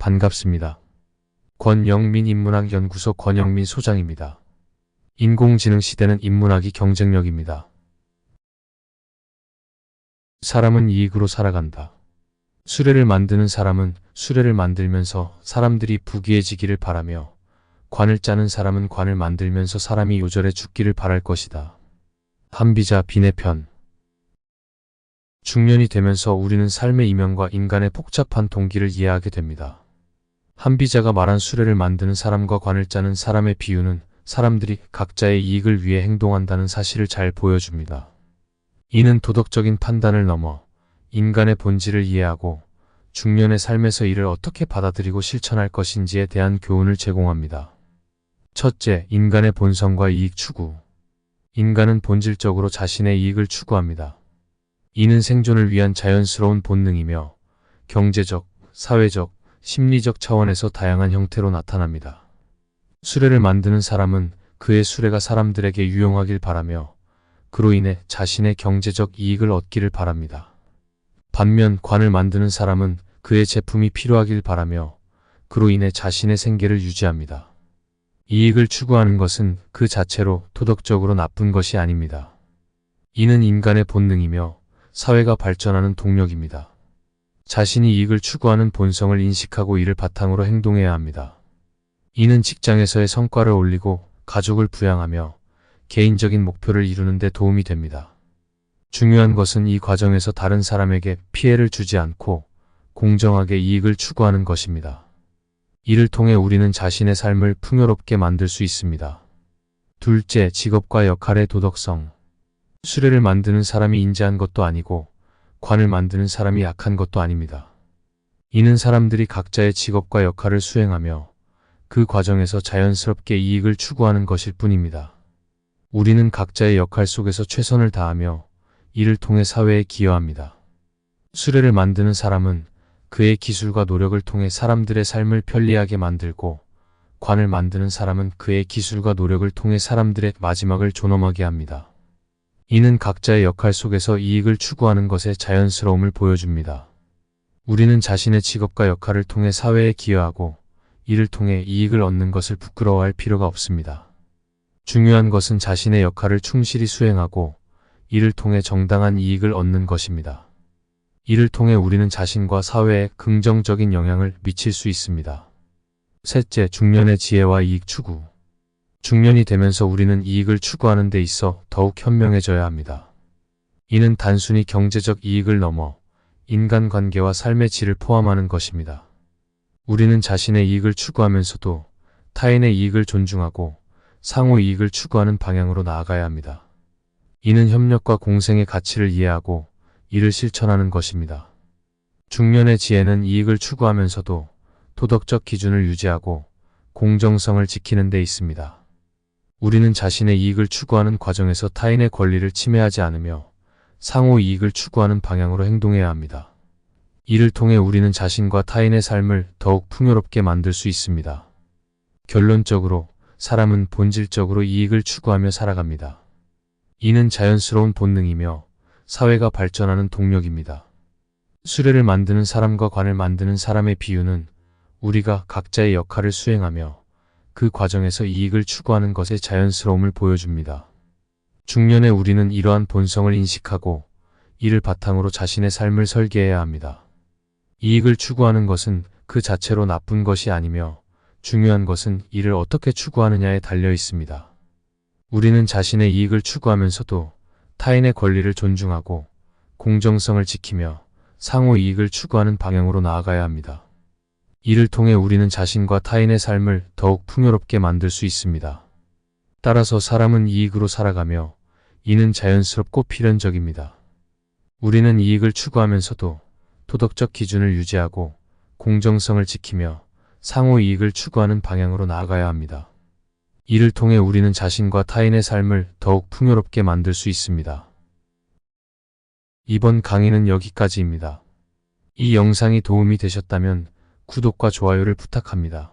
반갑습니다. 권영민 인문학연구소 권영민 소장입니다. 인공지능 시대는 인문학이 경쟁력입니다. 사람은 이익으로 살아간다. 수레를 만드는 사람은 수레를 만들면서 사람들이 부귀해지기를 바라며, 관을 짜는 사람은 관을 만들면서 사람이 요절해 죽기를 바랄 것이다. 한비자 비내편. 중년이 되면서 우리는 삶의 이면과 인간의 복잡한 동기를 이해하게 됩니다. 한비자가 말한 수레를 만드는 사람과 관을 짜는 사람의 비유는 사람들이 각자의 이익을 위해 행동한다는 사실을 잘 보여줍니다. 이는 도덕적인 판단을 넘어 인간의 본질을 이해하고 중년의 삶에서 이를 어떻게 받아들이고 실천할 것인지에 대한 교훈을 제공합니다. 첫째, 인간의 본성과 이익 추구. 인간은 본질적으로 자신의 이익을 추구합니다. 이는 생존을 위한 자연스러운 본능이며 경제적, 사회적, 심리적 차원에서 다양한 형태로 나타납니다. 수레를 만드는 사람은 그의 수레가 사람들에게 유용하길 바라며 그로 인해 자신의 경제적 이익을 얻기를 바랍니다. 반면 관을 만드는 사람은 그의 제품이 필요하길 바라며 그로 인해 자신의 생계를 유지합니다. 이익을 추구하는 것은 그 자체로 도덕적으로 나쁜 것이 아닙니다. 이는 인간의 본능이며 사회가 발전하는 동력입니다. 자신이 이익을 추구하는 본성을 인식하고 이를 바탕으로 행동해야 합니다. 이는 직장에서의 성과를 올리고 가족을 부양하며 개인적인 목표를 이루는 데 도움이 됩니다. 중요한 것은 이 과정에서 다른 사람에게 피해를 주지 않고 공정하게 이익을 추구하는 것입니다. 이를 통해 우리는 자신의 삶을 풍요롭게 만들 수 있습니다. 둘째, 직업과 역할의 도덕성. 수레를 만드는 사람이 인자한 것도 아니고 관을 만드는 사람이 약한 것도 아닙니다. 이는 사람들이 각자의 직업과 역할을 수행하며 그 과정에서 자연스럽게 이익을 추구하는 것일 뿐입니다. 우리는 각자의 역할 속에서 최선을 다하며 이를 통해 사회에 기여합니다. 수레를 만드는 사람은 그의 기술과 노력을 통해 사람들의 삶을 편리하게 만들고, 관을 만드는 사람은 그의 기술과 노력을 통해 사람들의 마지막을 존엄하게 합니다. 이는 각자의 역할 속에서 이익을 추구하는 것의 자연스러움을 보여줍니다. 우리는 자신의 직업과 역할을 통해 사회에 기여하고 이를 통해 이익을 얻는 것을 부끄러워할 필요가 없습니다. 중요한 것은 자신의 역할을 충실히 수행하고 이를 통해 정당한 이익을 얻는 것입니다. 이를 통해 우리는 자신과 사회에 긍정적인 영향을 미칠 수 있습니다. 셋째, 중년의 지혜와 이익 추구. 중년이 되면서 우리는 이익을 추구하는 데 있어 더욱 현명해져야 합니다. 이는 단순히 경제적 이익을 넘어 인간관계와 삶의 질을 포함하는 것입니다. 우리는 자신의 이익을 추구하면서도 타인의 이익을 존중하고 상호 이익을 추구하는 방향으로 나아가야 합니다. 이는 협력과 공생의 가치를 이해하고 이를 실천하는 것입니다. 중년의 지혜는 이익을 추구하면서도 도덕적 기준을 유지하고 공정성을 지키는 데 있습니다. 우리는 자신의 이익을 추구하는 과정에서 타인의 권리를 침해하지 않으며 상호 이익을 추구하는 방향으로 행동해야 합니다. 이를 통해 우리는 자신과 타인의 삶을 더욱 풍요롭게 만들 수 있습니다. 결론적으로 사람은 본질적으로 이익을 추구하며 살아갑니다. 이는 자연스러운 본능이며 사회가 발전하는 동력입니다. 수레를 만드는 사람과 관을 만드는 사람의 비유는 우리가 각자의 역할을 수행하며 그 과정에서 이익을 추구하는 것의 자연스러움을 보여줍니다. 중년에 우리는 이러한 본성을 인식하고 이를 바탕으로 자신의 삶을 설계해야 합니다. 이익을 추구하는 것은 그 자체로 나쁜 것이 아니며 중요한 것은 이를 어떻게 추구하느냐에 달려 있습니다. 우리는 자신의 이익을 추구하면서도 타인의 권리를 존중하고 공정성을 지키며 상호 이익을 추구하는 방향으로 나아가야 합니다. 이를 통해 우리는 자신과 타인의 삶을 더욱 풍요롭게 만들 수 있습니다. 따라서 사람은 이익으로 살아가며 이는 자연스럽고 필연적입니다. 우리는 이익을 추구하면서도 도덕적 기준을 유지하고 공정성을 지키며 상호 이익을 추구하는 방향으로 나아가야 합니다. 이를 통해 우리는 자신과 타인의 삶을 더욱 풍요롭게 만들 수 있습니다. 이번 강의는 여기까지입니다. 이 영상이 도움이 되셨다면 구독과 좋아요를 부탁합니다.